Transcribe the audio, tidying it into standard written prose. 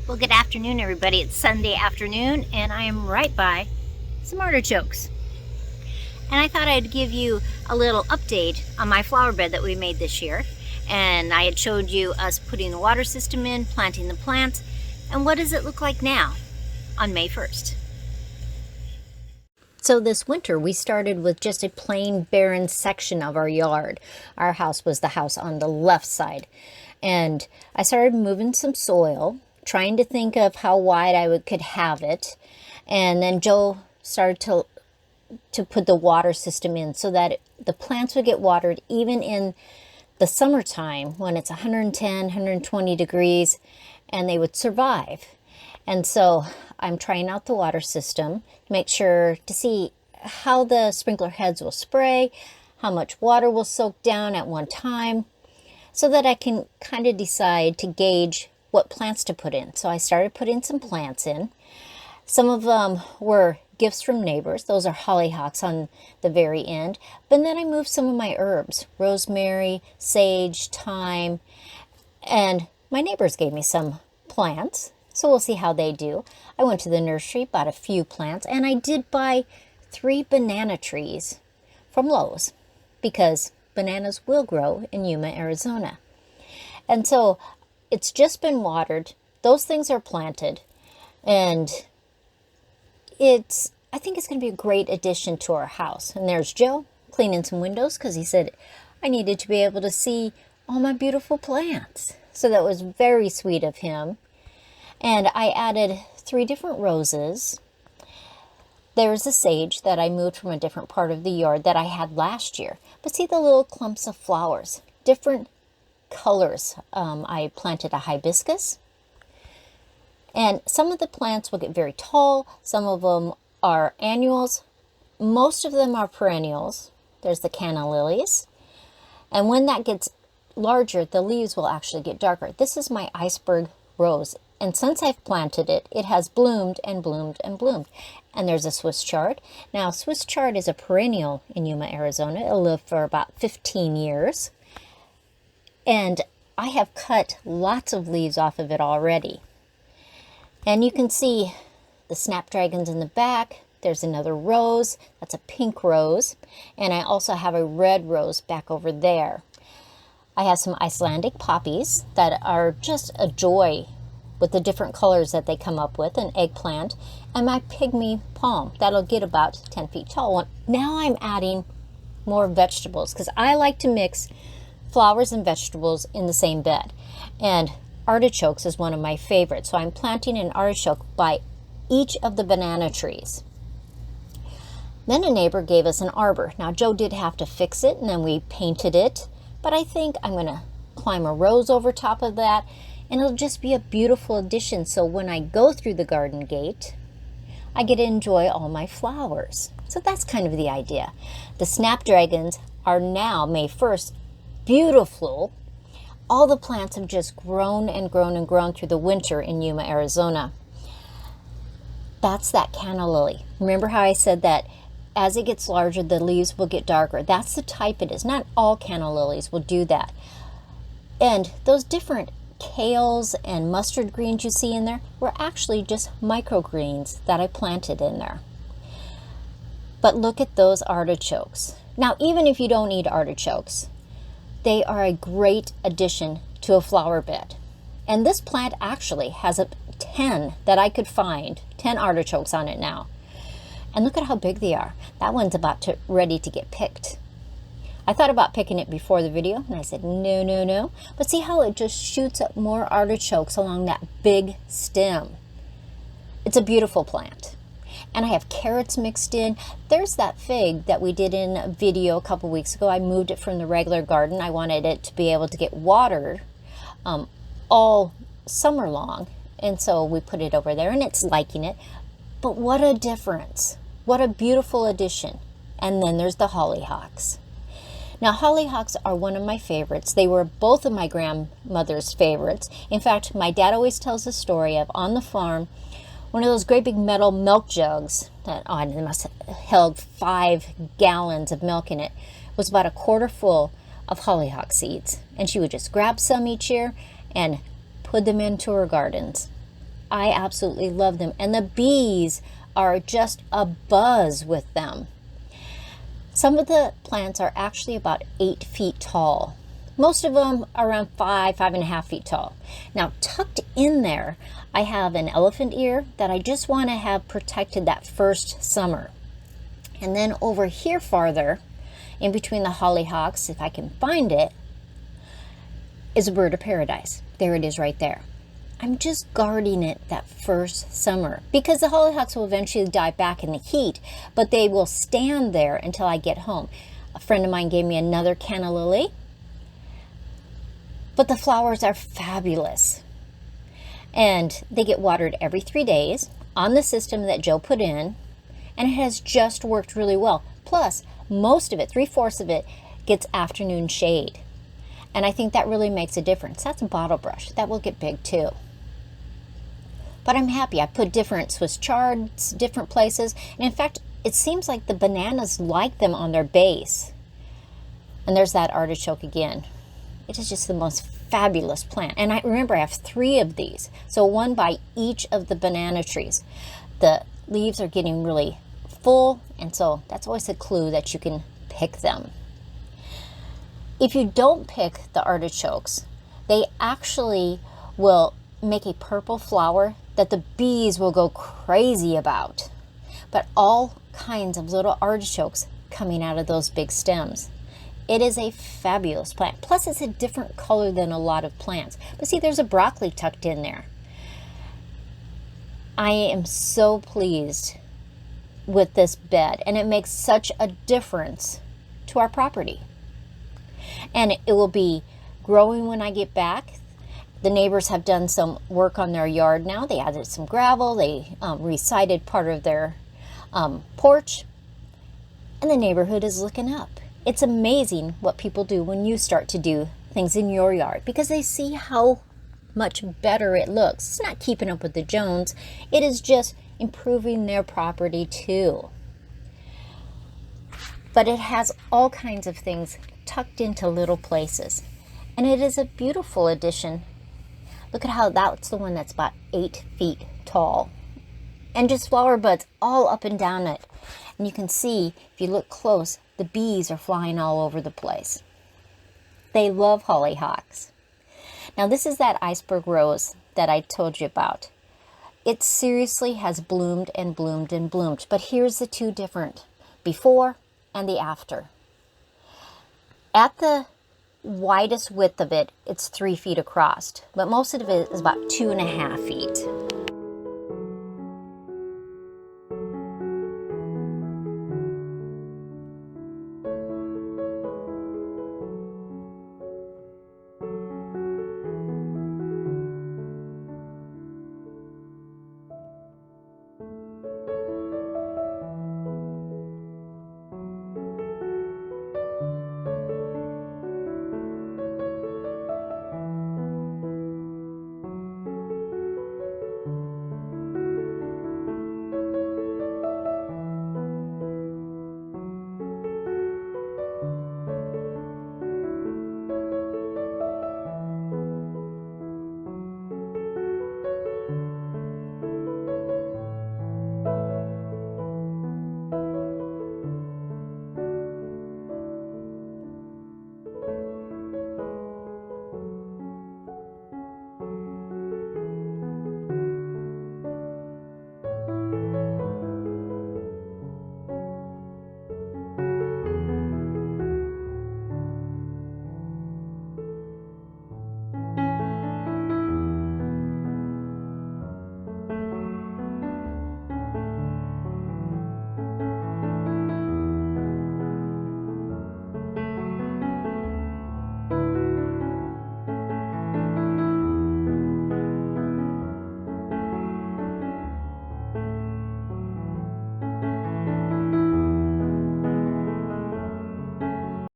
Well, good afternoon, everybody. It's Sunday afternoon, and I am right by some artichokes. And I thought I'd give you a little update on my flower bed that we made this year. And I had showed you us putting the water system in, planting the plants, and what does it look like now on May 1st? So this winter, we started with just a plain barren section of our yard. Our house was the house on the left side. And I started moving some soil, trying to think of how wide I could have it. And then Joe started to put the water system in so that the plants would get watered even in the summertime when it's 110, 120 degrees, and they would survive. And so I'm trying out the water system to make sure to see how the sprinkler heads will spray, how much water will soak down at one time, so that I can kind of decide to gauge what plants to put in. So I started putting some plants in. Some of them were gifts from neighbors. Those are hollyhocks on the very end. But then I moved some of my herbs, rosemary, sage, thyme, and my neighbors gave me some plants. So we'll see how they do. I went to the nursery, bought a few plants, and I did buy 3 banana trees from Lowe's because bananas will grow in Yuma, Arizona. And so it's just been watered. Those things are planted, and I think it's going to be a great addition to our house. And there's Joe cleaning some windows because he said I needed to be able to see all my beautiful plants. So that was very sweet of him. And I added 3 different roses. There's a sage that I moved from a different part of the yard that I had last year. But see the little clumps of flowers, different colors. I planted a hibiscus. And some of the plants will get very tall. Some of them are annuals. Most of them are perennials. There's the canna lilies. And when that gets larger, the leaves will actually get darker. This is my iceberg rose. And since I've planted it, it has bloomed and bloomed and bloomed. And there's a Swiss chard. Now, Swiss chard is a perennial in Yuma, Arizona. It'll live for about 15 years. And I have cut lots of leaves off of it already. And you can see the snapdragons in the back. There's another rose. That's a pink rose. And I also have a red rose back over there. I have some Icelandic poppies that are just a joy with the different colors that they come up with, an eggplant, and my pygmy palm. That'll get about 10 feet tall. Now I'm adding more vegetables because I like to mix flowers and vegetables in the same bed. And artichokes is one of my favorites. So I'm planting an artichoke by each of the banana trees. Then a neighbor gave us an arbor. Now Joe did have to fix it and then we painted it. But I think I'm going to climb a rose over top of that. And it'll just be a beautiful addition. So when I go through the garden gate, I get to enjoy all my flowers. So that's kind of the idea. The snapdragons are now, May 1st, beautiful. All the plants have just grown and grown and grown through the winter in Yuma, Arizona. That's that canna lily. Remember how I said that as it gets larger, the leaves will get darker? That's the type it is. Not all canna lilies will do that. And those different kales and mustard greens you see in there were actually just microgreens that I planted in there. But look at those artichokes. Now, even if you don't eat artichokes, they are a great addition to a flower bed. And this plant actually has 10 that I could find, 10 artichokes on it now. And look at how big they are. That one's ready to get picked. I thought about picking it before the video, and I said, no. But see how it just shoots up more artichokes along that big stem. It's a beautiful plant. And I have carrots mixed in. There's that fig that we did in a video a couple weeks ago. I moved it from the regular garden. I wanted it to be able to get watered all summer long. And so we put it over there, and it's liking it. But what a difference. What a beautiful addition. And then there's the hollyhocks. Now, hollyhocks are one of my favorites. They were both of my grandmother's favorites. In fact, my dad always tells the story of on the farm, one of those great big metal milk jugs that it must have held 5 gallons of milk in it, was about a quarter full of hollyhock seeds. And she would just grab some each year and put them into her gardens. I absolutely love them. And the bees are just a buzz with them. Some of the plants are actually about 8 feet tall. Most of them are around 5.5 feet tall. Now, tucked in there, I have an elephant ear that I just want to have protected that first summer. And then over here farther, in between the hollyhocks, if I can find it, is a bird of paradise. There it is right there. I'm just guarding it that first summer because the hollyhocks will eventually die back in the heat, but they will stand there until I get home. A friend of mine gave me another canna lily, but the flowers are fabulous. And they get watered every 3 days on the system that Joe put in, and it has just worked really well. Plus, most of it, 3/4 of it, gets afternoon shade. And I think that really makes a difference. That's a bottle brush. That will get big too. But I'm happy. I put different Swiss chards, different places. And in fact, it seems like the bananas like them on their base. And there's that artichoke again. It is just the most fabulous plant. And I remember I have 3 of these. So one by each of the banana trees. The leaves are getting really full. And so that's always a clue that you can pick them. If you don't pick the artichokes, they actually will make a purple flower that the bees will go crazy about. But all kinds of little artichokes coming out of those big stems. It is a fabulous plant. Plus, it's a different color than a lot of plants. But see, there's a broccoli tucked in there. I am so pleased with this bed, and it makes such a difference to our property. And it will be growing when I get back. The neighbors have done some work on their yard now. They added some gravel. They resided part of their porch. And the neighborhood is looking up. It's amazing what people do when you start to do things in your yard because they see how much better it looks. It's not keeping up with the Jones. It is just improving their property too. But it has all kinds of things tucked into little places. And it is a beautiful addition. Look at how that's the one that's about 8 feet tall. And just flower buds all up and down it. And you can see, if you look close, the bees are flying all over the place. They love hollyhocks. Now this is that iceberg rose that I told you about. It seriously has bloomed and bloomed and bloomed. But here's the 2 different, before and the after. At the widest width of it, it's 3 feet across, but most of it is about 2.5 feet.